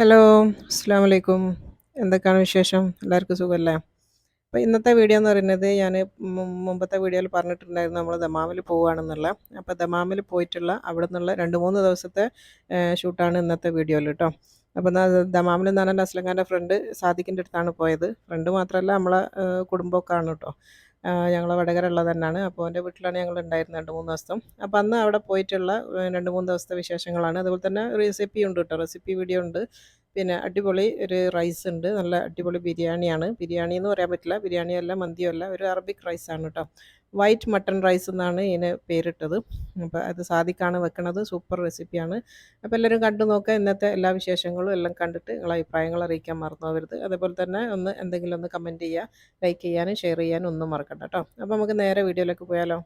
Hello, അസ്സലാമു അലൈക്കും. എന്തൊക്കെയാണ് വിശേഷം? എല്ലാവർക്കും സുഖമല്ലേ? അപ്പോൾ ഇന്നത്തെ വീഡിയോ എന്ന് പറയുന്നത് ഞാൻ മുമ്പത്തെ വീഡിയോയിൽ പറഞ്ഞിട്ടുണ്ടായിരുന്നു നമ്മൾ ദമാമിൽ പോവുകയാണെന്നുള്ള. അപ്പോൾ ദമാമിൽ പോയിട്ടുള്ള അവിടെ നിന്നുള്ള 2-3 ദിവസത്തെ ഷൂട്ടാണ് ഇന്നത്തെ വീഡിയോയിൽ കേട്ടോ. അപ്പോൾ ദമാമിൽ എന്ന് പറഞ്ഞാൽ അസ്ലങ്കാൻ്റെ ഫ്രണ്ട് സാദിഖിൻ്റെ അടുത്താണ് പോയത്. ഫ്രണ്ട് മാത്രമല്ല നമ്മളെ കുടുംബമൊക്കെയാണ് കേട്ടോ. ഞങ്ങൾ വടകര ഉള്ളത് തന്നെയാണ്. അപ്പോൾ എൻ്റെ വീട്ടിലാണ് ഞങ്ങൾ ഉണ്ടായിരുന്നത് 2-3 ദിവസം. അപ്പോൾ അന്ന് അവിടെ പോയിട്ടുള്ള 2-3 ദിവസത്തെ വിശേഷങ്ങളാണ്. അതുപോലെ തന്നെ റെസിപ്പി ഉണ്ട് കേട്ടോ. റെസിപ്പി വീഡിയോ ഉണ്ട്. പിന്നെ അടിപൊളി ഒരു റൈസ് ഉണ്ട്. നല്ല അടിപൊളി ബിരിയാണിയാണ്. ബിരിയാണി എന്ന് പറയാൻ പറ്റില്ല. ബിരിയാണിയല്ല, മന്തിയല്ല, ഒരു അറബിക് റൈസാണ് കേട്ടോ. വൈറ്റ് മട്ടൺ റൈസ് എന്നാണ് ഇതിന് പേരിട്ടത്. അപ്പോൾ അത് സാദിക്കാണ് വെക്കുന്നത്. സൂപ്പർ റെസിപ്പിയാണ്. അപ്പോൾ എല്ലാവരും കണ്ടു നോക്കുക. ഇന്നത്തെ എല്ലാ വിശേഷങ്ങളും എല്ലാം കണ്ടിട്ട് നിങ്ങളെ അഭിപ്രായങ്ങൾ അറിയിക്കാൻ മറന്നു പോകരുത്. അതേപോലെ തന്നെ എന്തെങ്കിലും ഒന്ന് കമൻറ്റ് ചെയ്യുക, ലൈക്ക് ചെയ്യാനും ഷെയർ ചെയ്യാനും ഒന്നും മറക്കണ്ട കേട്ടോ. അപ്പോൾ നമുക്ക് നേരെ വീഡിയോയിലേക്ക് പോയാലോ.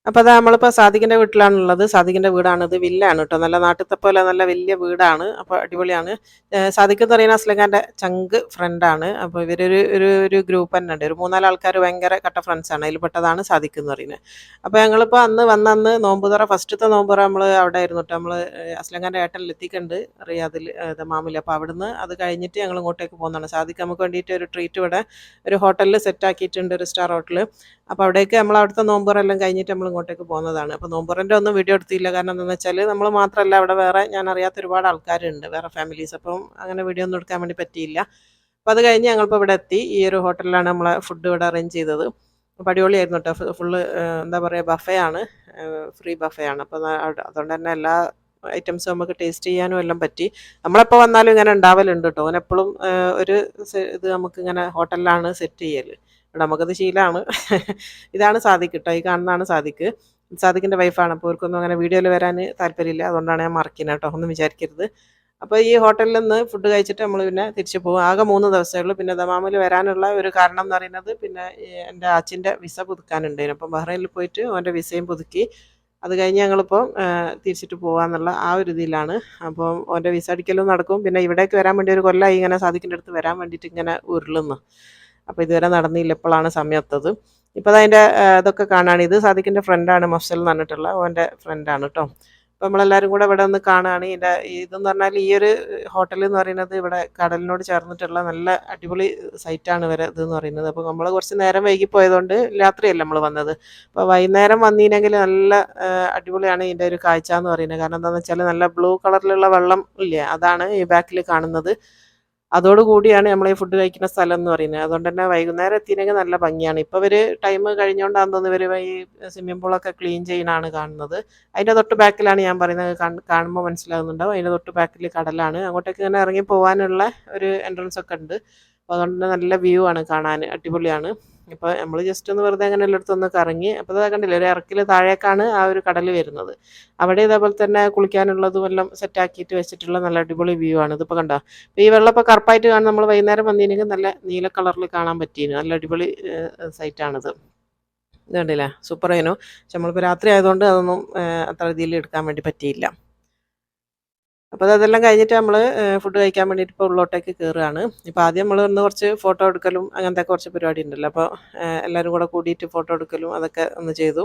അപ്പോൾ അതാ നമ്മളിപ്പോൾ സാദിഖിൻ്റെ വീട്ടിലാണുള്ളത്. സാദിഖിൻ്റെ വീടാണിത്. വില്ലാണ് കേട്ടോ. നല്ല നാട്ടിലത്തെ പോലെ നല്ല വലിയ വീടാണ്. അപ്പോൾ അടിപൊളിയാണ്. സാദിഖ് എന്ന് പറയുന്ന അസ്ലങ്കാൻ്റെ ചങ്ക് ഫ്രണ്ടാണ്. അപ്പോൾ ഇവരൊരു ഒരു ഒരു ഗ്രൂപ്പ് തന്നെ ഉണ്ട്. ഒരു 3-4 ആൾക്കാർ ഭയങ്കര കട്ട ഫ്രണ്ട്സാണ്. അതിൽ പെട്ടതാണ് സാദിഖ് എന്ന് പറയുന്നത്. അപ്പോൾ ഞങ്ങളിപ്പോൾ വന്നന്ന് നോമ്പുതുറ, ഫസ്റ്റത്തെ നോമ്പുതുറ നമ്മൾ അവിടെ ആയിരുന്നു കേട്ടോ. നമ്മൾ അസ്ലങ്കാൻ്റെ ഏട്ടനിൽ എത്തിക്കുന്നുണ്ട് റിയാദിൽ, ദമാമിൽ. അപ്പോൾ അവിടുന്ന് അത് കഴിഞ്ഞിട്ട് ഞങ്ങൾ ഇങ്ങോട്ടേക്ക് പോകുന്നതാണ്. സാദിഖ് നമുക്ക് വേണ്ടിയിട്ട് ഒരു ട്രീറ്റ് ഇവിടെ ഒരു ഹോട്ടലിൽ സെറ്റ് ആക്കിയിട്ടുണ്ട്, ഒരു സ്റ്റാർ ഹോട്ടൽ. അപ്പോൾ അവിടേക്ക് നമ്മൾ അവിടുത്തെ നോമ്പുറെല്ലാം കഴിഞ്ഞിട്ട് നമ്മൾ ഇങ്ങോട്ടേക്ക് പോകുന്നതാണ്. അപ്പോൾ നോമ്പുറൻ്റെ ഒന്നും വീഡിയോ എടുത്തില്ല. കാരണം എന്താണെന്ന് വെച്ചാൽ നമ്മൾ മാത്രമല്ല, അവിടെ വേറെ ഞാൻ അറിയാത്ത ഒരുപാട് ആൾക്കാരുണ്ട്, വേറെ ഫാമിലീസ്. അപ്പം അങ്ങനെ വീഡിയോ ഒന്നും എടുക്കാൻ വേണ്ടി പറ്റിയില്ല. അപ്പോൾ അത് കഴിഞ്ഞ് ഞങ്ങളിപ്പോൾ ഇവിടെ എത്തി. ഈ ഒരു ഹോട്ടലിലാണ് നമ്മളെ ഫുഡ് ഇവിടെ അറേഞ്ച് ചെയ്തത്. അപ്പോൾ അടിപൊളിയായിരുന്നു കേട്ടോ. ഫുള്ള് എന്താ പറയുക, ബഫേ ആണ്, ഫ്രീ ബഫേ ആണ്. അപ്പോൾ അതുകൊണ്ട് തന്നെ എല്ലാ ഐറ്റംസും നമുക്ക് ടേസ്റ്റ് ചെയ്യാനും എല്ലാം പറ്റി. നമ്മളെപ്പോൾ വന്നാലും ഇങ്ങനെ ഉണ്ടാവലുണ്ട് കേട്ടോ. അങ്ങനെ എപ്പോഴും ഒരു ഇത് നമുക്കിങ്ങനെ ഹോട്ടലിലാണ് സെറ്റ് ചെയ്യൽ. നമുക്കത് ശീലമാണ്. ഇതാണ് സാദിഖ് കേട്ടോ. ഈ കാണുന്നതാണ് സാദിഖ്. സാദിഖിൻ്റെ വൈഫാണ്. അപ്പോൾ അവർക്കൊന്നും അങ്ങനെ വീഡിയോയിൽ വരാൻ താല്പര്യമില്ല. അതുകൊണ്ടാണ് ഞാൻ മറക്കുന്നത് കേട്ടോ, ഒന്നും വിചാരിക്കരുത്. അപ്പോൾ ഈ ഹോട്ടലിൽ നിന്ന് ഫുഡ് കഴിച്ചിട്ട് നമ്മൾ പിന്നെ തിരിച്ചു പോകും. ആകെ 3 ദിവസമേ ഉള്ളൂ. പിന്നെ ദമാമിൽ വരാനുള്ള ഒരു കാരണം എന്ന് പറയുന്നത്, പിന്നെ എൻ്റെ അച്ഛൻ്റെ വിസ പുതുക്കാനുണ്ടായിരുന്നു. അപ്പം ബഹ്റൈനിൽ പോയിട്ട് അവൻ്റെ വിസയും പുതുക്കി. അത് കഴിഞ്ഞ് ഞങ്ങളിപ്പോൾ തിരിച്ചിട്ട് പോകാമെന്നുള്ള ആ ഒരു ഇതിലാണ്. അപ്പം അവൻ്റെ വിസ അടിക്കലും നടക്കും. പിന്നെ ഇവിടേക്ക് വരാൻ വേണ്ടി ഒരു കൊല്ലമായി ഇങ്ങനെ സാദിഖിൻ്റെ അടുത്ത് വരാൻ വേണ്ടിയിട്ട് ഇങ്ങനെ ഉരുളുന്നു. അപ്പോൾ ഇതുവരെ നടന്നില്ല. ഇപ്പോഴാണ് സമയത്തത്. ഇപ്പോൾ അതിൻ്റെ ഇതൊക്കെ കാണാണ്. ഇത് സാദിഖിൻ്റെ ഫ്രണ്ടാണ്, മഫ്സൽ എന്ന് പറഞ്ഞിട്ടുള്ള ഓൻ്റെ ഫ്രണ്ടാണ് കേട്ടോ. അപ്പോൾ നമ്മളെല്ലാവരും കൂടെ ഇവിടെ ഒന്ന് കാണുകയാണ്. ഇതെന്ന് പറഞ്ഞാൽ ഈ ഒരു ഹോട്ടൽ എന്ന് പറയുന്നത് ഇവിടെ കടലിനോട് ചേർന്നിട്ടുള്ള നല്ല അടിപൊളി സൈറ്റാണ് ഇവരെ ഇതെന്ന് പറയുന്നത്. അപ്പോൾ നമ്മൾ കുറച്ച് നേരം വൈകി പോയതുകൊണ്ട് രാത്രിയല്ല നമ്മൾ വന്നത്. അപ്പോൾ വൈകുന്നേരം വന്നില്ലെങ്കിൽ നല്ല അടിപൊളിയാണ് ഇതിൻ്റെ ഒരു കാഴ്ച എന്ന് പറയുന്നത്. കാരണം എന്താണെന്ന് വെച്ചാൽ നല്ല ബ്ലൂ കളറിലുള്ള വെള്ളം ഇല്ലേ, അതാണ് ഈ ബാക്കിൽ കാണുന്നത്. അതോടുകൂടിയാണ് നമ്മൾ ഈ ഫുഡ് കഴിക്കുന്ന സ്ഥലം എന്ന് പറയുന്നത്. അതുകൊണ്ട് തന്നെ വൈകുന്നേരം എത്തിയില്ലെങ്കിൽ നല്ല ഭംഗിയാണ്. ഇപ്പോൾ ഇവർ ടൈം കഴിഞ്ഞുകൊണ്ടാണെന്ന് തോന്നുന്നു ഇവർ ഈ സ്വിമ്മിംഗ് പൂളൊക്കെ ക്ലീൻ ചെയ്യുന്നതാണ് കാണുന്നത്. അതിൻ്റെ തൊട്ട് ബാക്കിലാണ് ഞാൻ പറയുന്നത്. കാണുമ്പോൾ മനസ്സിലാകുന്നുണ്ടാവും. അതിൻ്റെ തൊട്ട് ബാക്കിൽ കടലാണ്. അങ്ങോട്ടേക്ക് ഇങ്ങനെ ഇറങ്ങി പോകാനുള്ള ഒരു എൻട്രൻസ് ഒക്കെ ഉണ്ട്. അപ്പോൾ അതുകൊണ്ട് തന്നെ നല്ല വ്യൂ ആണ് കാണാൻ, അടിപൊളിയാണ്. ഇപ്പോൾ നമ്മൾ ജസ്റ്റ് ഒന്ന് വെറുതെ അങ്ങനെ എല്ലായിടത്തും കറങ്ങി. അപ്പോൾ അത് കണ്ടില്ലേ, ഒരു ഇറക്കിൽ താഴേക്കാണ് ആ ഒരു കടൽ വരുന്നത്. അവിടെ ഇതേപോലെ തന്നെ കുളിക്കാനുള്ളതും എല്ലാം സെറ്റാക്കിയിട്ട് വെച്ചിട്ടുള്ള നല്ല അടിപൊളി വ്യൂ ആണ്. ഇതിപ്പോൾ കണ്ടോ, അപ്പോൾ ഈ വെള്ളം ഇപ്പോൾ കറുപ്പായിട്ട് കാണാൻ നമ്മൾ വൈകുന്നേരം വന്നിട്ടുണ്ടെങ്കിൽ നല്ല നീല കളറിൽ കാണാൻ പറ്റിയിരുന്നു. നല്ല അടിപൊളി സൈറ്റാണിത്. ഇത് കണ്ടില്ലേ, സൂപ്പർ ആയിരുന്നു. പക്ഷെ നമ്മളിപ്പോൾ രാത്രി ആയതുകൊണ്ട് അതൊന്നും അത്ര രീതിയിൽ എടുക്കാൻ വേണ്ടി പറ്റിയില്ല. അപ്പോൾ അതെല്ലാം കഴിഞ്ഞിട്ട് നമ്മൾ ഫുഡ് കഴിക്കാൻ വേണ്ടിയിട്ട് ഇപ്പോൾ ഉള്ളോട്ടേക്ക് കയറുകയാണ്. ഇപ്പോൾ ആദ്യം നമ്മൾ ഒന്ന് കുറച്ച് ഫോട്ടോ എടുക്കലും അങ്ങനത്തെ കുറച്ച് പരിപാടി ഉണ്ടല്ലോ. അപ്പോൾ എല്ലാവരും കൂടെ കൂടിയിട്ട് ഫോട്ടോ എടുക്കലും അതൊക്കെ ഒന്ന് ചെയ്തു.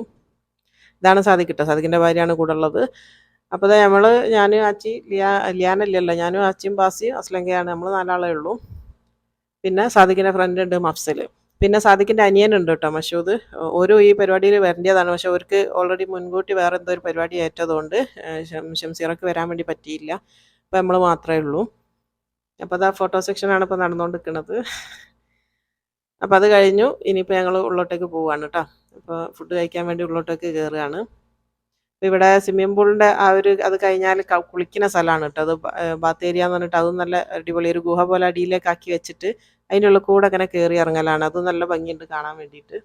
ഇതാണ് സാദിഖ് കേട്ടോ. സാദിഖിൻ്റെ ഭാര്യയാണ് കൂടെ ഉള്ളത്. അപ്പോൾ ഞാനും ആച്ചി, ലിയാനല്ലല്ലോ, ഞാനും ആച്ചിയും ബാസിയും അസ്ലങ്കയാണ്. നമ്മൾ 4 ആളേ ഉള്ളൂ. പിന്നെ സാദിഖിൻ്റെ ഫ്രണ്ട് ഉണ്ട്, മഫ്സൽ. പിന്നെ സാദിഖിൻ്റെ അനിയനുണ്ട് കേട്ടോ, മഷൂദ്. ഓരോ ഈ പരിപാടിയിൽ വരേണ്ടതാണ്. പക്ഷെ അവർക്ക് ഓൾറെഡി മുൻകൂട്ടി വേറെ എന്തോ ഒരു പരിപാടി ഏറ്റതുകൊണ്ട് ഷംസീറക്ക് വരാൻ വേണ്ടി പറ്റിയില്ല. അപ്പോൾ നമ്മൾ മാത്രമേ ഉള്ളൂ. അപ്പോൾ അതാ ഫോട്ടോ സെക്ഷനാണ് ഇപ്പോൾ നടന്നുകൊണ്ടിരിക്കുന്നത്. അപ്പോൾ അത് കഴിഞ്ഞു. ഇനിയിപ്പോൾ ഞങ്ങൾ ഉള്ളോട്ടേക്ക് പോവുകയാണ് കേട്ടോ. അപ്പോൾ ഫുഡ് കഴിക്കാൻ വേണ്ടി ഉള്ളോട്ടേക്ക് കയറുകയാണ്. അപ്പോൾ ഇവിടെ സ്വിമ്മിംഗ് പൂളിൻ്റെ അത് കഴിഞ്ഞാൽ കുളിക്കുന്ന സ്ഥലമാണ് കേട്ടോ. അത് ബാത്ത് ഏരിയ എന്ന് പറഞ്ഞിട്ട് അതും നല്ല അടിപൊളി ഒരു ഗുഹ പോലെ അടിയിലേക്ക് ആക്കി വെച്ചിട്ട് അതിൻ്റെ ഉള്ളിൽ കൂടെ അങ്ങനെ കയറി ഇറങ്ങലാണ്. അതും നല്ല ഭംഗിയുണ്ട് കാണാൻ വേണ്ടിയിട്ട്.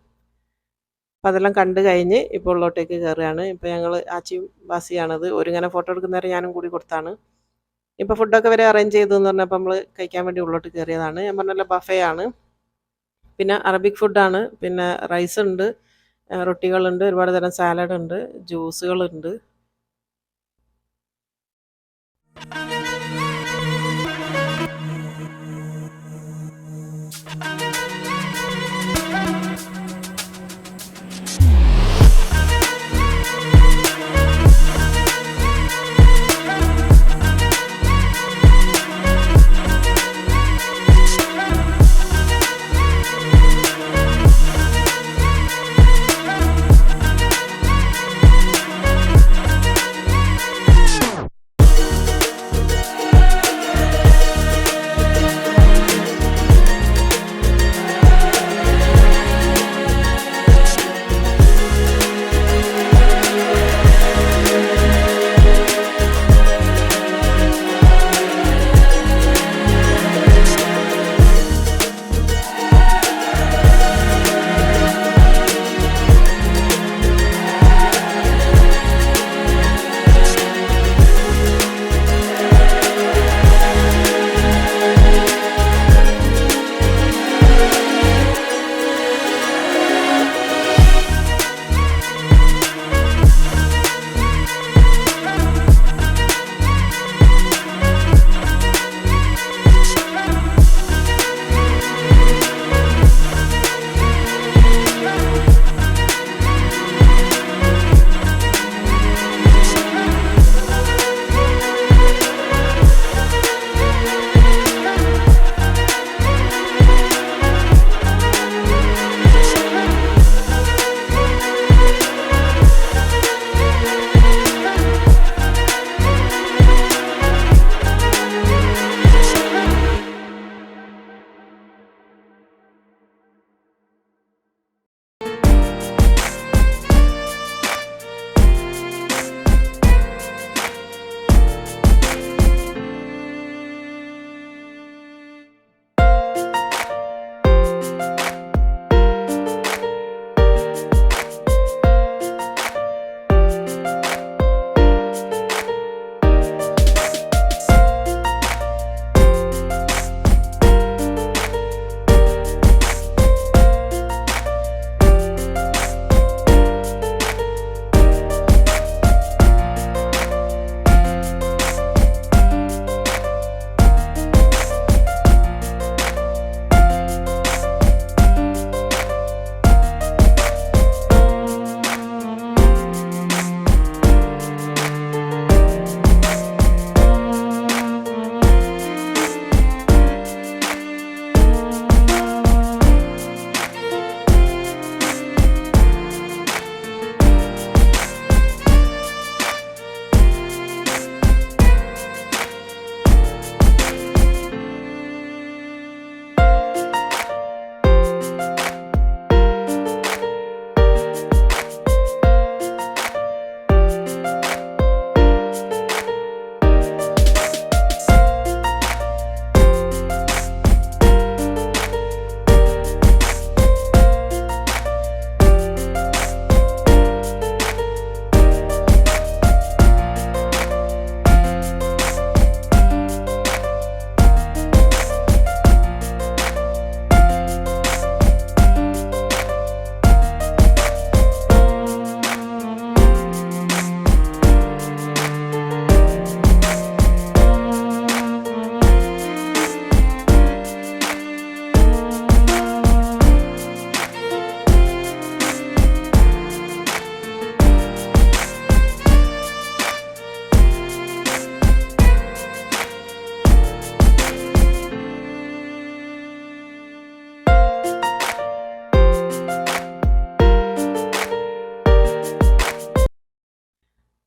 അപ്പോൾ അതെല്ലാം കണ്ടു കഴിഞ്ഞ് ഇപ്പോൾ ഉള്ളോട്ടേക്ക് കയറുകയാണ്. ഇപ്പോൾ ഞങ്ങൾ ആച്ചിയും ബാസിയാണത്. ഒരുങ്ങനെ ഫോട്ടോ എടുക്കുന്നവരെ ഞാനും കൂടി കൊടുത്താണ്. ഇപ്പോൾ ഫുഡൊക്കെ വരെ അറേഞ്ച് ചെയ്തു എന്ന് പറഞ്ഞപ്പോൾ നമ്മൾ കഴിക്കാൻ വേണ്ടി ഉള്ളോട്ട് കയറിയതാണ്. ഞാൻ പറഞ്ഞല്ലോ, ബഫേ ആണ്. പിന്നെ അറബിക് ഫുഡാണ്. പിന്നെ റൈസ് ഉണ്ട്, റൊട്ടികളുണ്ട്, ഒരുപാട് തരം സാലഡ് ഉണ്ട്, ജ്യൂസുകളുണ്ട്.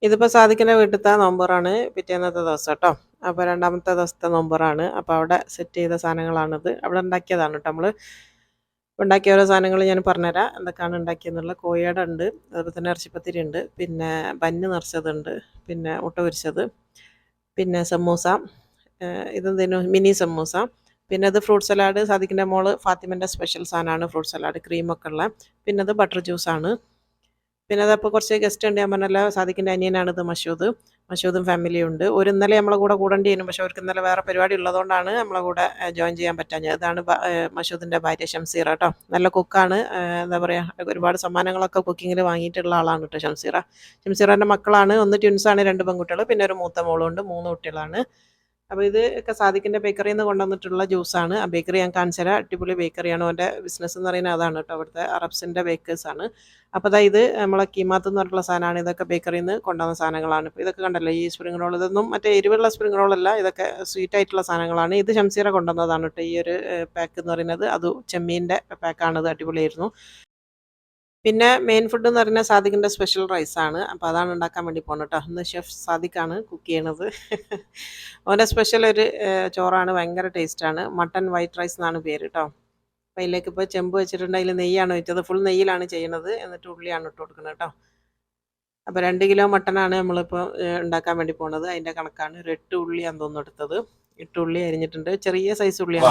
ഇതിപ്പോൾ സാദിക്കിൻ്റെ വീട്ടിലത്തെ നോമ്പറാണ് പിറ്റേന്നത്തെ ദിവസം കേട്ടോ. അപ്പോൾ രണ്ടാമത്തെ ദിവസത്തെ നോമ്പറാണ്. അപ്പോൾ അവിടെ സെറ്റ് ചെയ്ത സാധനങ്ങളാണിത്. അവിടെ ഉണ്ടാക്കിയതാണ് കേട്ടോ. നമ്മൾ ഉണ്ടാക്കിയ ഓരോ സാധനങ്ങൾ ഞാൻ പറഞ്ഞുതരാം എന്തൊക്കെയാണ് ഉണ്ടാക്കിയെന്നുള്ള. കോഴിയട ഉണ്ട്, അതുപോലെ തന്നെ ഇറച്ചിപ്പത്തിരി ഉണ്ട്, പിന്നെ ബന്ന് നിറച്ചതുണ്ട്, പിന്നെ മുട്ട പൊരിച്ചത്, പിന്നെ സമൂസ, ഇതെന്തേനു മിനി സമൂസ, പിന്നെ അത് ഫ്രൂട്ട് സലാഡ്. സാദിക്കിൻ്റെ മോള് ഫാത്തിമൻ്റെ സ്പെഷ്യൽ സാധനമാണ് ഫ്രൂട്ട് സലാഡ്, ക്രീമൊക്കെ ഉള്ള. പിന്നെ അത് ബട്ടർ ജ്യൂസാണ്. പിന്നെ അതപ്പോൾ കുറച്ച് ഗസ്റ്റ് ഉണ്ട്. ഞാൻ പറഞ്ഞല്ല സാദിക്കിൻ്റെ അനിയനാണിത് മഷൂദും ഫാമിലിയും ഉണ്ട്. ഒരു ഇന്നലെ നമ്മളെ കൂടെ കൂടേണ്ടി വരും, പക്ഷേ അവർക്ക് ഇന്നലെ വേറെ പരിപാടി ഉള്ളതുകൊണ്ടാണ് നമ്മളെ കൂടെ ജോയിൻ ചെയ്യാൻ പറ്റാഞ്ഞത്. ഇതാണ് മഷൂദിൻ്റെ ഭാര്യ ഷംസീറ കേട്ടോ. നല്ല കുക്കാണ്. എന്താ പറയുക, ഒരുപാട് സമ്മാനങ്ങളൊക്കെ കുക്കിങ്ങിൽ വാങ്ങിയിട്ടുള്ള ആളാണ് കേട്ടോ ഷംസീറൻ്റെ മക്കളാണ്. ഒന്ന് ട്വിൻസാണ്, 2 പെൺകുട്ടികൾ, പിന്നെ ഒരു മൂത്ത മോളുണ്ട്, 3 കുട്ടികളാണ്. അപ്പോൾ ഇത് ഒക്കെ സാദിക്കിൻ്റെ ബേക്കറിയിൽ നിന്ന് കൊണ്ടുവന്നിട്ടുള്ള ജ്യൂസാണ്. ആ ബേക്കറി ഞാൻ കാണിച്ചു തരാം. അടിപൊളി ബേക്കറിയാണ്. അവൻ്റെ ബിസിനസ് എന്ന് പറയുന്നത് അതാണ് കേട്ടോ. അവിടുത്തെ അറബ്സിൻ്റെ ബേക്കേഴ്സാണ്. അപ്പോൾ അതാ ഇത് നമ്മളെ കീമാത്ത് എന്ന് പറഞ്ഞിട്ടുള്ള സാധനമാണ്. ഇതൊക്കെ ബേക്കറിയിൽ നിന്ന് കൊണ്ടുവന്ന സാധനങ്ങളാണ്. ഇപ്പോൾ ഇതൊക്കെ കണ്ടല്ലോ, ഈ സ്പ്രിംഗ് റോൾ. ഇതൊന്നും മറ്റേ എരിവുള്ള സ്പ്രിംഗ് റോളല്ല, ഇതൊക്കെ സ്വീറ്റ് ആയിട്ടുള്ള സാധനങ്ങളാണ്. ഇത് ഷംസീറ കൊണ്ടുവന്നതാണ് കേട്ടോ. ഈ ഒരു പാക്ക് എന്ന് പറയുന്നത് അത് ചെമ്മീൻ്റെ പാക്കാണ്. ഇത് അടിപൊളിയായിരുന്നു. പിന്നെ മെയിൻ ഫുഡ് എന്ന് പറയുന്നത് സാദിക്കിൻ്റെ സ്പെഷ്യൽ റൈസാണ്. അപ്പോൾ അതാണ് ഉണ്ടാക്കാൻ വേണ്ടി പോകുന്നത് കേട്ടോ. ഇന്ന് ഷെഫ് സാദിഖാണ് കുക്ക് ചെയ്യണത്. അവൻ്റെ സ്പെഷ്യൽ ഒരു ചോറാണ്, ഭയങ്കര ടേസ്റ്റാണ്. മട്ടൺ വൈറ്റ് റൈസ് എന്നാണ് പേര് കേട്ടോ. അപ്പോൾ അതിലേക്ക് ഇപ്പോൾ ചെമ്പ് വെച്ചിട്ടുണ്ട്, അതിൽ നെയ്യാണ് വെച്ചത്. ഫുൾ നെയ്യിലാണ് ചെയ്യുന്നത്. എന്നിട്ട് ഉള്ളിയാണ് ഇട്ട് കൊടുക്കുന്നത് കേട്ടോ. അപ്പോൾ 2 കിലോ മട്ടനാണ് നമ്മളിപ്പോൾ ഉണ്ടാക്കാൻ വേണ്ടി പോകുന്നത്. അതിൻ്റെ കണക്കാണ്. ഒരു 8 ഉള്ളിയാണ് തോന്നുന്നു എടുത്തത്. 8 ഉള്ളി അരിഞ്ഞിട്ടുണ്ട്. ചെറിയ സൈസ് ഉള്ളിയാണ്.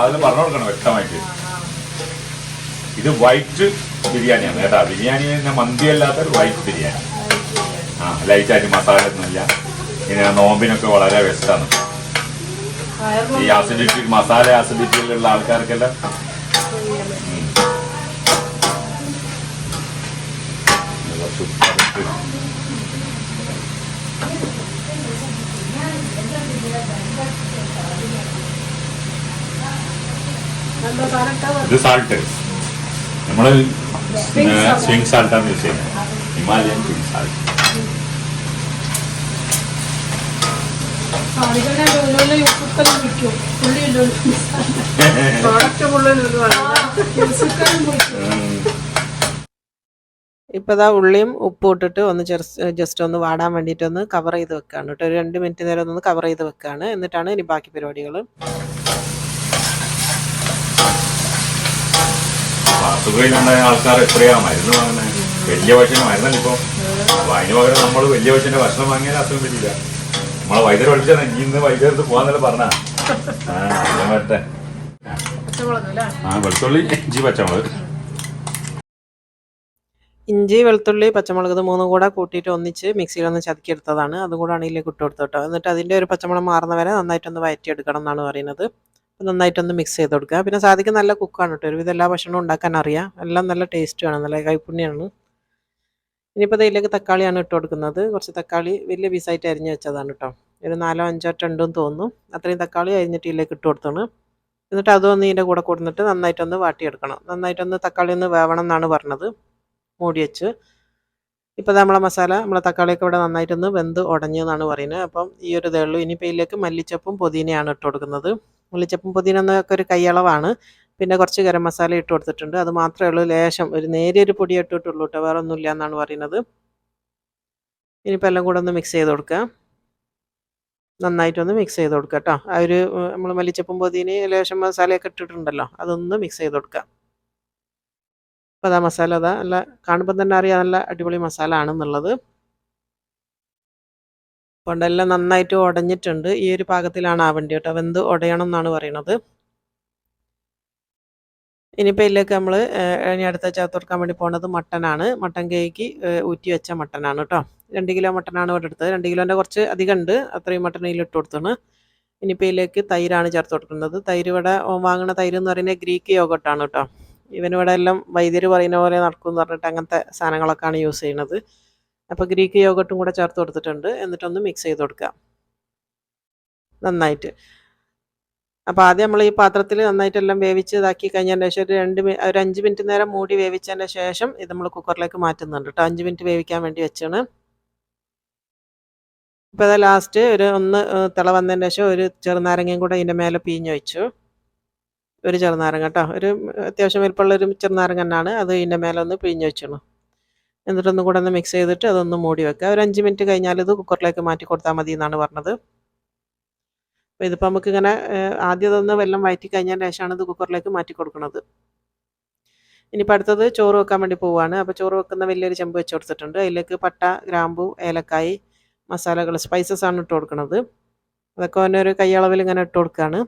ഇത് വൈറ്റ് ബിരിയാണിയാണ് കേട്ടോ. ബിരിയാണി തന്നെ മന്തി അല്ലാത്തൊരു വൈറ്റ് ബിരിയാണി. ലൈറ്റായിട്ട് മസാല ഒന്നുമില്ല. ഇങ്ങനെ നോമ്പിനൊക്കെ വളരെ ബെസ്റ്റാണ്. ഈ ആസിഡിറ്റി, മസാല ആസിഡിറ്റിയിലുള്ള ആൾക്കാർക്കെല്ലാം ഇത് സാൾട്ട് നമ്മൾ സ്വിംഗ് സാൾട്ടാണ് യൂസ് ചെയ്യുന്നത്. Himalayan swing salt. ഇപ്പോൾ ഇതാ ഉള്ളിയും ഉപ്പും ഇട്ടിട്ട് ഒന്ന് ജസ്റ്റ് ഒന്ന് വാടാൻ വേണ്ടിയിട്ടൊന്ന് കവർ ചെയ്ത് വെക്കുകയാണ് കേട്ടോ. ഒരു 2 മിനിറ്റ് നേരം ഒന്ന് കവർ ചെയ്ത് വെക്കുകയാണ്. എന്നിട്ടാണ് ഇനി ബാക്കി പരിപാടികൾ. അസുഖയിലുണ്ടായ ആൾക്കാർ എത്രയാ മരുന്ന് വാങ്ങുന്നത്. വലിയ പശുവിന് മരുന്നല്ല ഇപ്പോൾ. അപ്പോൾ അതിന് പകരം നമ്മൾ വലിയ പശുവിൻ്റെ ഭക്ഷണം വാങ്ങിയാൽ അസുഖം വരില്ല. നമ്മളെ വൈദ്യുതി പഠിച്ചാൽ ഇന്ന് വൈദ്യുതി പോകാന്നല്ല പറഞ്ഞാ. വരട്ടെ. വെളുത്തുള്ളി, ഇഞ്ചി, പച്ചമുളക്. ഇഞ്ചി, വെളുത്തുള്ളി, പച്ചമുളക് ഇത് 3 കൂടെ കൂട്ടിയിട്ട് ഒന്നിച്ച് മിക്സിയിലൊന്ന് ചതുക്കിയെടുത്തതാണ്. അതും കൂടെ ഇതിലേക്ക് ഇട്ട് കൊടുത്തു കേട്ടോ. എന്നിട്ട് അതിൻ്റെ ഒരു പച്ചമുളക് മാറുന്ന വരെ നന്നായിട്ടൊന്ന് വഴറ്റിയെടുക്കണം എന്നാണ് പറയുന്നത്. നന്നായിട്ടൊന്ന് മിക്സ് ചെയ്ത് കൊടുക്കുക. പിന്നെ സാദിക്ക് നല്ല കുക്കാണ് കേട്ടോ. ഒരുവിധം എല്ലാ ഭക്ഷണവും ഉണ്ടാക്കാൻ അറിയാം. എല്ലാം നല്ല ടേസ്റ്റുമാണ്, നല്ല കൈപ്പുണ്യമാണ്. ഇനിയിപ്പോൾ ഇതിലേക്ക് തക്കാളിയാണ് ഇട്ട് കൊടുക്കുന്നത്. കുറച്ച് തക്കാളി വലിയ പീസായിട്ട് അരിഞ്ഞ് വെച്ചതാണ് കേട്ടോ. ഒരു 4 5 ഉണ്ടെന്ന് തോന്നുന്നു. അത്രയും തക്കാളി അരിഞ്ഞിട്ട് ഇതിലേക്ക് ഇട്ട് കൊടുത്താണ്. എന്നിട്ട് അതൊന്ന് ഇതിൻ്റെ കൂടെ കൊടുത്തിട്ട് നന്നായിട്ടൊന്ന് വാട്ടിയെടുക്കണം. നന്നായിട്ടൊന്ന് തക്കാളി ഒന്ന് വേവണം എന്നാണ് പറഞ്ഞത്. മൂടി വെച്ച് ഇപ്പോൾ നമ്മളെ തക്കാളിയൊക്കെ ഇവിടെ നന്നായിട്ടൊന്ന് വെന്ത് ഉടഞ്ഞു എന്നാണ് പറയുന്നത്. അപ്പം ഈ ഒരു ഇതേ ഉള്ളൂ. ഇനിയിപ്പോൾ ഇതിലേക്ക് മല്ലിച്ചപ്പും പുതിനയാണ് ഇട്ട് കൊടുക്കുന്നത്. മല്ലിച്ചപ്പും പുതിന എന്നൊക്കെ ഒരു കൈയളവാണ്. പിന്നെ കുറച്ച് ഗരം മസാല ഇട്ട് കൊടുത്തിട്ടുണ്ട്. അത് മാത്രമേ ഉള്ളൂ. ലേശം ഒരു നേരിയൊരു പൊടി ഇട്ടിട്ടുള്ളൂ കേട്ടോ, വേറെ ഒന്നുമില്ല എന്നാണ് പറയുന്നത്. ഇനിയിപ്പോൾ എല്ലാം കൂടെ ഒന്ന് മിക്സ് ചെയ്ത് കൊടുക്കുക. നന്നായിട്ടൊന്ന് മിക്സ് ചെയ്ത് കൊടുക്കുക കേട്ടോ. ആ ഒരു നമ്മൾ മല്ലിച്ചപ്പും പുതിനയും ലേശം മസാലയൊക്കെ ഇട്ടിട്ടുണ്ടല്ലോ, അതൊന്ന് മിക്സ് ചെയ്ത് കൊടുക്കുക. അപ്പോൾ അതാ മസാല അതാ നല്ല കാണുമ്പോൾ തന്നെ അറിയാം നല്ല അടിപൊളി മസാല ആണെന്നുള്ളത്. കൊണ്ടെല്ലാം നന്നായിട്ട് ഉടഞ്ഞിട്ടുണ്ട്. ഈ ഒരു പാകത്തിലാണ് ആവേണ്ടി കേട്ടോ. വെന്ത് ഉടയണം എന്നാണ് പറയുന്നത്. ഇനിയിപ്പോൾ ഇതിലേക്ക് നമ്മൾ ഇനി അടുത്ത ചേർത്ത് കൊടുക്കാൻ വേണ്ടി പോകുന്നത് മട്ടനാണ്. മട്ടൻ കേക്ക് ഊറ്റി വെച്ച മട്ടനാണ് കേട്ടോ. 2 കിലോ മട്ടനാണ് ഇവിടെ എടുത്തത്. 2 കിലോൻ്റെ കുറച്ച് അധികം ഉണ്ട്. അത്രയും മട്ടൻ ഇതിൽ ഇട്ട് കൊടുത്താണ്. ഇനിയിപ്പോൾ ഇതിലേക്ക് തൈരാണ് ചേർത്ത് കൊടുക്കുന്നത്. തൈര് ഇവിടെ വാങ്ങുന്ന തൈര് എന്ന് പറയുന്നത് ഗ്രീക്ക് യോഗട്ടാണ് കേട്ടോ. ഇവനിവിടെ എല്ലാം വൈദ്യർ പറയുന്ന പോലെ നടക്കുമെന്ന് പറഞ്ഞിട്ട് അങ്ങനത്തെ സാധനങ്ങളൊക്കെയാണ് യൂസ് ചെയ്യുന്നത്. അപ്പോൾ ഗ്രീക്ക് യോഗട്ടും കൂടെ ചേർത്ത് കൊടുത്തിട്ടുണ്ട്. എന്നിട്ടൊന്ന് മിക്സ് ചെയ്ത് കൊടുക്കുക നന്നായിട്ട്. അപ്പോൾ ആദ്യം നമ്മൾ ഈ പാത്രത്തിൽ നന്നായിട്ടെല്ലാം വേവിച്ച് ഇതാക്കി കഴിഞ്ഞതിന് ശേഷം ഒരു 5 മിനിറ്റ് നേരം മൂടി വേവിച്ചതിന് ശേഷം ഇത് നമ്മൾ കുക്കറിലേക്ക് മാറ്റുന്നുണ്ട് കേട്ടോ. 5 മിനിറ്റ് വേവിക്കാൻ വേണ്ടി വെച്ചാണ്. ഇപ്പോൾ അത് ലാസ്റ്റ് ഒന്ന് തിള വന്നതിന് ശേഷം ഒരു ചെറുനാരങ്ങയും കൂടെ ഇതിൻ്റെ മേലെ പിഴിഞ്ഞ് വെച്ചു. ഒരു ചെറുനാരങ്ങ കേട്ടോ. ഒരു അത്യാവശ്യം വലിപ്പമുള്ള ഒരു ചെറുനാരങ്ങ തന്നെയാണ് അത്. ഇതിൻ്റെ മേലെ ഒന്ന് പിഴിഞ്ഞ് വെച്ചു. എന്നിട്ടൊന്നും കൂടെ ഒന്ന് മിക്സ് ചെയ്തിട്ട് അതൊന്ന് മൂടി വെക്കുക. ഒരു 5 മിനിറ്റ് കഴിഞ്ഞാൽ ഇത് കുക്കറിലേക്ക് മാറ്റി കൊടുത്താൽ മതി എന്നാണ് പറഞ്ഞത്. അപ്പോൾ ഇതിപ്പോൾ നമുക്കിങ്ങനെ ആദ്യം ഇതൊന്ന് വെള്ളം വഴറ്റി കഴിഞ്ഞതിന് ശേഷമാണ് ഇത് കുക്കറിലേക്ക് മാറ്റി കൊടുക്കുന്നത്. ഇനിയിപ്പോൾ അടുത്തത് ചോറ് വെക്കാൻ വേണ്ടി പോവുകയാണ്. അപ്പോൾ ചോറ് വെക്കുന്ന വലിയൊരു ചെമ്പ് വെച്ച് കൊടുത്തിട്ടുണ്ട്. അതിലേക്ക് പട്ട, ഗ്രാമ്പു, ഏലക്കായ്, മസാലകൾ, സ്പൈസസ് ആണ് ഇട്ട് കൊടുക്കുന്നത്. അതൊക്കെ ഒരു കൈയളവിൽ ഇങ്ങനെ ഇട്ട് കൊടുക്കുകയാണ്.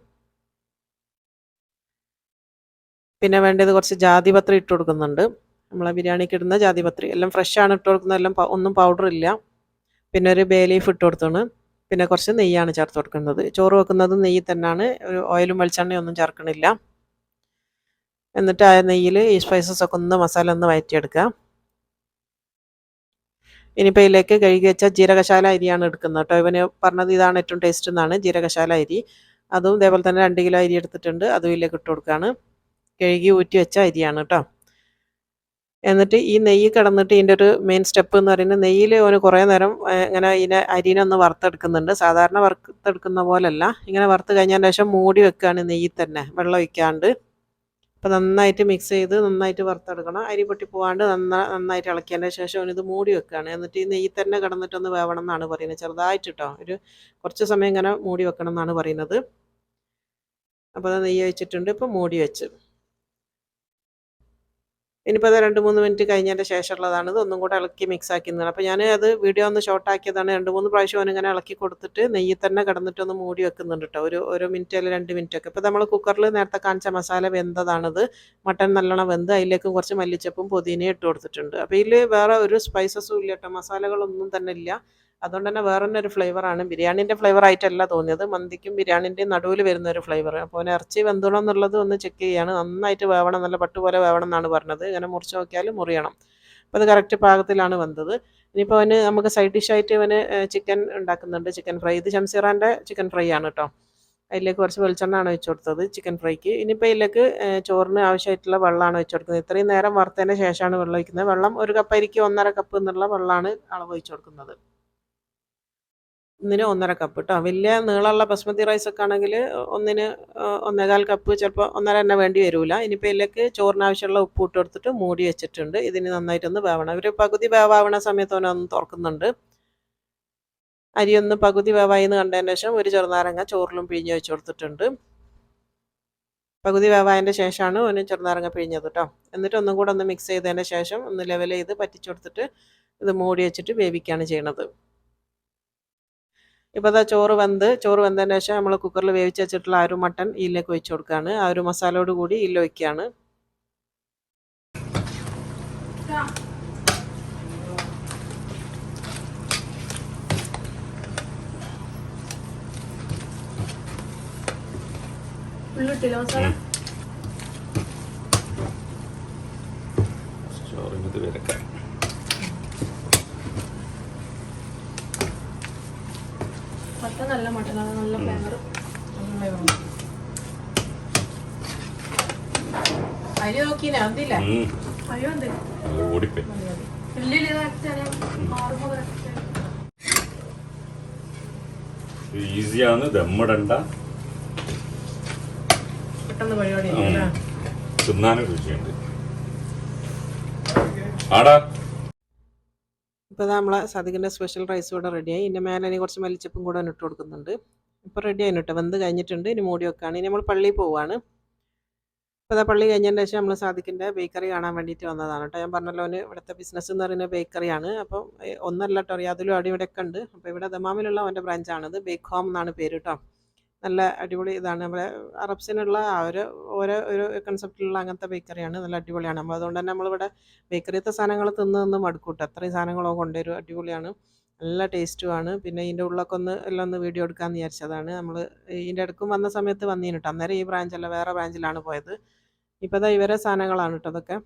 പിന്നെ വേണ്ടത് കുറച്ച് ജാതിപത്രി ഇട്ട് കൊടുക്കുന്നുണ്ട്. നമ്മളെ ബിരിയാണിക്ക് ഇടുന്ന ജാതിപത്രി എല്ലാം ഫ്രഷാണ് ഇട്ട് കൊടുക്കുന്നത്, എല്ലാം ഒന്നും പൗഡർ ഇല്ല. പിന്നെ ഒരു ബേ ലീഫ് ഇട്ട് കൊടുത്താണ്. പിന്നെ കുറച്ച് നെയ്യാണ് ചേർത്ത് കൊടുക്കുന്നത്. ചോറ് വെക്കുന്നത് നെയ്യ് തന്നെയാണ്, ഒരു ഓയിലും വെളിച്ചെണ്ണയും ഒന്നും ചേർക്കണില്ല. എന്നിട്ട് ആ നെയ്യിൽ ഈ സ്പൈസസ് ഒക്കെ ഒന്ന് മസാല ഒന്ന് വഴറ്റിയെടുക്കുക. ഇനിയിപ്പോൾ ഇതിലേക്ക് കഴുകി വെച്ച ജീരകശാല അരിയാണ് എടുക്കുന്നത് കേട്ടോ. ഇവന് പറഞ്ഞത് ഇതാണ് ഏറ്റവും ടേസ്റ്റ് എന്നാണ്, ജീരകശാല അരി. അതും ഇതേപോലെ തന്നെ 2 കിലോ അരി എടുത്തിട്ടുണ്ട്, അതും ഇതിലേക്ക് ഇട്ട് കൊടുക്കുകയാണ്. കഴുകി ഊറ്റി വെച്ച അരിയാണ് കേട്ടോ. എന്നിട്ട് ഈ നെയ്യ് കിടന്നിട്ട് ഇതിൻ്റെ ഒരു മെയിൻ സ്റ്റെപ്പ് എന്ന് പറയുന്നത്, നെയ്യിൽ ഓന് കുറേ നേരം ഇങ്ങനെ അരിനെ ഒന്ന് വറുത്തെടുക്കുന്നുണ്ട്. സാധാരണ വറുത്തെടുക്കുന്ന പോലല്ല, ഇങ്ങനെ വറുത്ത് കഴിഞ്ഞതിന് ശേഷം മൂടി വെക്കുകയാണ് നെയ്യിൽ തന്നെ, വെള്ളം ഒഴിക്കാണ്ട്. അപ്പോൾ നന്നായിട്ട് മിക്സ് ചെയ്ത് നന്നായിട്ട് വറുത്തെടുക്കണം. അരി പൊട്ടി പോകാണ്ട് നന്നായിട്ട് ഇളക്കിയതിന് ശേഷം അവനിത് മൂടി വെക്കുകയാണ്. എന്നിട്ട് ഈ നെയ്യിൽ തന്നെ കിടന്നിട്ടൊന്ന് വേവണം എന്നാണ് പറയുന്നത്, ചെറുതായിട്ട് കേട്ടോ. ഒരു കുറച്ച് സമയം ഇങ്ങനെ മൂടി വെക്കണം എന്നാണ് പറയുന്നത്. അപ്പോൾ അത് നെയ്യ് വെച്ചിട്ടുണ്ട്, ഇപ്പോൾ മൂടി വെച്ച്. ഇനിയിപ്പോൾ അത് 2-3 മിനിറ്റ് കഴിഞ്ഞതിൻ്റെ ശേഷമുള്ളതാണ്. ഇത് ഒന്നും കൂടെ ഇളക്കി മിക്സ് ആക്കിയതാണ്. അപ്പോൾ ഞാൻ അത് വീഡിയോ ഒന്ന് ഷോർട്ടാക്കിയതാണ്. 2-3 പ്രാവശ്യം അവനിങ്ങനെ ഇളക്കി കൊടുത്തിട്ട് നെയ്യിൽ തന്നെ കിടന്നിട്ടൊന്ന് മൂടി വെക്കുന്നുണ്ട് കേട്ടോ, ഒരു മിനിറ്റ് അല്ലെങ്കിൽ 2 മിനിറ്റ് ഒക്കെ. ഇപ്പോൾ നമ്മൾ കുക്കറിൽ നേരത്തെ കാണിച്ച മസാല വെന്തതാണിത്. മട്ടൻ നല്ലോണം വെന്ത് അതിലേക്കും കുറച്ച് മല്ലിച്ചപ്പും പുതിനയും ഇട്ട് കൊടുത്തിട്ടുണ്ട്. അപ്പോൾ ഇതിൽ വേറെ ഒരു സ്പൈസസും ഇല്ല കേട്ടോ, മസാലകളൊന്നും തന്നെ ഇല്ല. അതുകൊണ്ട് തന്നെ വേറെ തന്നെ ഒരു ഫ്ലേവറാണ്. ബിരിയാണീൻ്റെ ഫ്ലേവർ ആയിട്ടല്ല തോന്നിയത്, മന്തിക്കും ബിരിയാണീൻ്റെയും നടുവിൽ വരുന്ന ഒരു ഫ്ലേവർ. അപ്പോൾ അവന് ഇറച്ചി വെന്തണം എന്നുള്ളത് ഒന്ന് ചെക്ക് ചെയ്യാണ്. നന്നായിട്ട് വേവണം, നല്ല പട്ടുപോലെ വേവണം എന്നാണ് പറഞ്ഞത്. ഇങ്ങനെ മുറിച്ച് നോക്കിയാൽ മുറിയണം. അപ്പോൾ അത് കറക്റ്റ് പാകത്തിലാണ് വെന്തത്. ഇനിയിപ്പോൾ അവന് നമുക്ക് സൈഡ് ഡിഷായിട്ട് അവന് ചിക്കൻ ഉണ്ടാക്കുന്നുണ്ട്, ചിക്കൻ ഫ്രൈ. ഇത് ഷംസീറാൻ്റെ ചിക്കൻ ഫ്രൈ ആണ് കേട്ടോ. അതിലേക്ക് കുറച്ച് വെളിച്ചെണ്ണയാണ് വെച്ച് കൊടുത്തത് ചിക്കൻ ഫ്രൈക്ക്. ഇനിയിപ്പോൾ ഇതിലേക്ക് ചോറിന് ആവശ്യമായിട്ടുള്ള വെള്ളമാണ് വെച്ച് കൊടുക്കുന്നത്. ഇത്രയും നേരം വറുത്തതിന് ശേഷമാണ് വെള്ളം ഒഴിക്കുന്നത്. വെള്ളം 1 കപ്പ് അരിക്ക് 1.5 കപ്പ് എന്നുള്ള വെള്ളമാണ് അളവ് ഒഴിച്ച് കൊടുക്കുന്നത്. ഒന്നിന് 1.5 കപ്പ് കേട്ടോ. വലിയ നീളമുള്ള ബസ്മതി റൈസ് ഒക്കെ ആണെങ്കിൽ ഒന്നിന് 1.25 കപ്പ്, ചിലപ്പോൾ 1.5 തന്നെ വേണ്ടി വരില്ല. ഇനിയിപ്പോൾ ഇതിലേക്ക് ചോറിന് ആവശ്യമുള്ള ഉപ്പ് ഇട്ട് കൊടുത്തിട്ട് മൂടി വെച്ചിട്ടുണ്ട്. ഇതിന് നന്നായിട്ടൊന്ന് വേവണം. ഒരു പകുതി വേവാവണ സമയത്ത് അവനൊന്ന് തുറക്കുന്നുണ്ട്. അരിയൊന്ന് പകുതി വേവായി എന്ന് കണ്ടതിന് ശേഷം ഒരു ചെറുനാരങ്ങ ചോറിലും പിഴിഞ്ഞ് വെച്ച് കൊടുത്തിട്ടുണ്ട്. പകുതി വേവായതിൻ്റെ ശേഷമാണ് അവന് ചെറുനാരങ്ങ പിഴിഞ്ഞത് കേട്ടോ. എന്നിട്ട് ഒന്നും കൂടെ ഒന്ന് മിക്സ് ചെയ്തതിന് ശേഷം ഒന്ന് ലെവൽ ചെയ്ത് പറ്റിച്ചു കൊടുത്തിട്ട് ഇത് മൂടി വെച്ചിട്ട് വേവിക്കുകയാണ് ചെയ്യണത്. ഇപ്പോൾ അതാ ചോറ് വെന്തതിന് ശേഷം നമ്മൾ കുക്കറിൽ വേവിച്ച് വെച്ചിട്ടുള്ള ആ ഒരു മട്ടൻ ഇതിലേക്ക് ഒഴിച്ച് കൊടുക്കുകയാണ്. ആ ഒരു മസാലയോട് കൂടി ഇതിൽ ഒഴിക്കുകയാണ്. നല്ല മട്ടനാണ്, നല്ല ഫ്ലേവർ. അരി നോക്കിയില്ല അതില്ല, അയ്യോ എന്ത് ഈസിയാണ്, ദമ്മിടണ്ട, പെട്ടെന്ന് പരിപാടി. തിന്നാനും രുചിയുണ്ട്. ആടാ ഇപ്പോൾ നമ്മളെ സാദിഖിൻ്റെ സ്പെഷ്യൽ റൈസ് ഇവിടെ റെഡിയായി. ഇതിൻ്റെ മേലെ ഇനി കുറച്ച് മല്ലിച്ചപ്പും കൂടെ ഇട്ട് കൊടുക്കുന്നുണ്ട്. ഇപ്പോൾ റെഡി ആയി കേട്ടോ, വെന്ത് കഴിഞ്ഞിട്ടുണ്ട്. ഇനി മൂടി വെക്കുകയാണ്. ഇനി നമ്മൾ പള്ളിയിൽ പോവുകയാണ്. ഇപ്പോൾ അതാ പള്ളി കഴിഞ്ഞതിന് ശേഷം നമ്മൾ സാദിഖിൻ്റെ ബേക്കറി കാണാൻ വേണ്ടിയിട്ട് വന്നതാണ് കേട്ടോ. ഞാൻ പറഞ്ഞല്ലോ, അവന് ഇവിടുത്തെ ബിസിനസ് എന്ന് പറയുന്നത് ബേക്കറിയാണ്. അപ്പം ഒന്നല്ല കേട്ടോ, അതിലും അടിവിടെയൊക്കെ ഉണ്ട്. അപ്പോൾ ഇവിടെ ദമാമിലുള്ള അവൻ്റെ ബ്രാഞ്ചാണിത്. ബേക്ക് ഹോം എന്നാണ് പേര് കേട്ടോ. നല്ല അടിപൊളി ഇതാണ്. നമ്മുടെ അറബ്സിനുള്ള ആ ഒരു കൺസെപ്റ്റിലുള്ള അങ്ങനത്തെ ബേക്കറിയാണ്. നല്ല അടിപൊളിയാണ്. അപ്പോൾ അതുകൊണ്ട് തന്നെ നമ്മളിവിടെ ബേക്കറിയത്തെ സാധനങ്ങൾ തിന്ന് മടുക്കൂട്ടോ. അത്രയും സാധനങ്ങളോ കൊണ്ടുവരും. അടിപൊളിയാണ്, നല്ല ടേസ്റ്റുമാണ്. പിന്നെ ഇതിൻ്റെ ഉള്ളൊക്കെ എല്ലാം ഒന്ന് വീഡിയോ എടുക്കാമെന്ന് വിചാരിച്ചതാണ്. നമ്മൾ ഇതിൻ്റെ അടുക്കും വന്ന സമയത്ത് വന്നീന് കേട്ടോ. അന്നേരം ഈ ബ്രാഞ്ചല്ല, വേറെ ബ്രാഞ്ചിലാണ് പോയത്. ഇപ്പോൾ അതാ ഇവരെ സാധനങ്ങളാണ് കേട്ടോ അതൊക്കെ.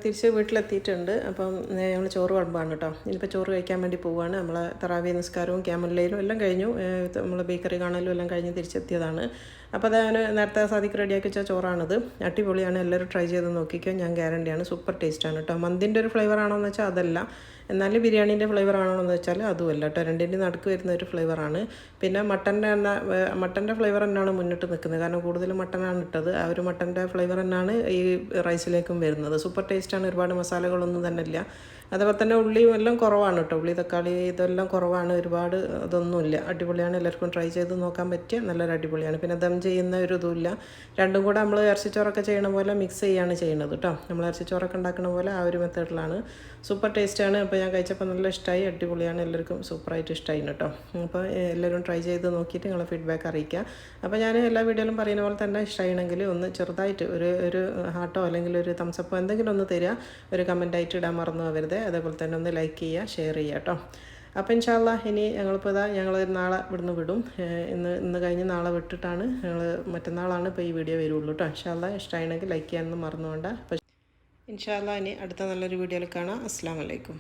തിരിച്ച് വീട്ടിലെത്തിയിട്ടുണ്ട്. അപ്പം ഞങ്ങൾ ചോറ് വിളമ്പാണ് കേട്ടോ. ഇനിയിപ്പോൾ ചോറ് കഴിക്കാൻ വേണ്ടി പോവുകയാണ്. നമ്മളെ തറാവി നിസ്കാരവും ക്യാമലിലും എല്ലാം കഴിഞ്ഞു. നമ്മൾ ബേക്കറി കാണലും എല്ലാം കഴിഞ്ഞ് തിരിച്ചെത്തിയതാണ്. അപ്പോൾ അത് ഞാൻ നേരത്തെ സാദിക്ക് റെഡിയാക്കി വെച്ച ചോറാണിത്. അടിപൊളിയാണ്, എല്ലാവരും ട്രൈ ചെയ്ത് നോക്കിക്കോ, ഞാൻ ഗ്യാരണ്ടിയാണ്. സൂപ്പർ ടേസ്റ്റാണ് കേട്ടോ. മന്തിൻ്റെ ഒരു ഫ്ലേവർ ആണോ എന്ന് വെച്ചാൽ അതല്ല, എന്നാലും ബിരിയാണീൻ്റെ ഫ്ലേവർ ആണോ എന്ന് വെച്ചാൽ അതുമല്ല കേട്ടോ. രണ്ടിൻ്റെ നടുക്ക് വരുന്ന ഒരു ഫ്ലേവറാണ്. പിന്നെ മട്ടൻ്റെ ഫ്ലേവർ തന്നെയാണ് മുന്നിട്ട് നിൽക്കുന്നത്, കാരണം കൂടുതലും മട്ടനാണ് ഇട്ടത്. ആ ഒരു മട്ടൻ്റെ ഫ്ലേവർ തന്നെയാണ് ഈ റൈസിലേക്കും വരുന്നത്. സൂപ്പർ ടേസ്റ്റാണ്, ഒരുപാട് മസാലകളൊന്നും തന്നെ ഇല്ല. അതുപോലെ തന്നെ ഉള്ളിയും എല്ലാം കുറവാണ് കേട്ടോ. ഉള്ളി തക്കാളി ഇതെല്ലാം കുറവാണ്, ഒരുപാട് ഇതൊന്നുമില്ല. അടിപൊളിയാണ്, എല്ലാവർക്കും ട്രൈ ചെയ്ത് നോക്കാൻ പറ്റിയ നല്ലൊരു അടിപൊളിയാണ്. പിന്നെ ദം ചെയ്യുന്ന ഒരു ഇതുമില്ല. രണ്ടും കൂടെ നമ്മൾ ഇറച്ചിച്ചോറൊക്കെ ചെയ്യണ പോലെ മിക്സ് ചെയ്യാണ് ചെയ്യുന്നത് കേട്ടോ. നമ്മൾ ഇറച്ചിച്ചോറൊക്കെ ഉണ്ടാക്കുന്ന പോലെ ആ ഒരു മെത്തേഡിലാണ്. സൂപ്പർ ടേസ്റ്റാണ്. അപ്പോൾ ഞാൻ കഴിച്ചപ്പോൾ നല്ല ഇഷ്ടമായി, അടിപൊളിയാണ്, എല്ലാവർക്കും സൂപ്പറായിട്ട് ഇഷ്ടമായി കേട്ടോ. അപ്പോൾ എല്ലാവരും ട്രൈ ചെയ്ത് നോക്കിയിട്ട് നിങ്ങളെ ഫീഡ്ബാക്ക് അറിയിക്കുക. അപ്പോൾ ഞാൻ എല്ലാ വീഡിയോയിലും പറയുന്ന പോലെ തന്നെ ഇഷ്ടമാണെങ്കിൽ ഒന്ന് ചെറുതായിട്ട് ഒരു ഹാർട്ടോ അല്ലെങ്കിൽ ഒരു തംസപ്പോ എന്തെങ്കിലും ഒന്ന് തരിക, ഒരു കമൻറ്റായിട്ട് ഇടാൻ മറന്നു പോകരുത്. അതേപോലെ തന്നെ ഒന്ന് ലൈക്ക് ചെയ്യുക, ഷെയർ ചെയ്യുക കേട്ടോ. അപ്പോൾ ഇൻഷാ അല്ലാ ഇനി ഞങ്ങൾ നാളെ ഇവിടുന്ന് വിടും. ഇന്ന് കഴിഞ്ഞ് നാളെ വിട്ടിട്ടാണ് മറ്റന്നാളാണ് ഇപ്പോൾ ഈ വീഡിയോ വരുള്ളൂ കേട്ടോ. ഇൻഷാ അല്ലാ ഇഷ്ടമാണെങ്കിൽ ലൈക്ക് ചെയ്യാനൊന്നും മറന്നു വേണ്ട. അപ്പോൾ ഇൻഷാ അല്ലാ ഇനി അടുത്ത നല്ലൊരു വീഡിയോയിൽ കാണാം. അസ്സലാമു അലൈക്കും.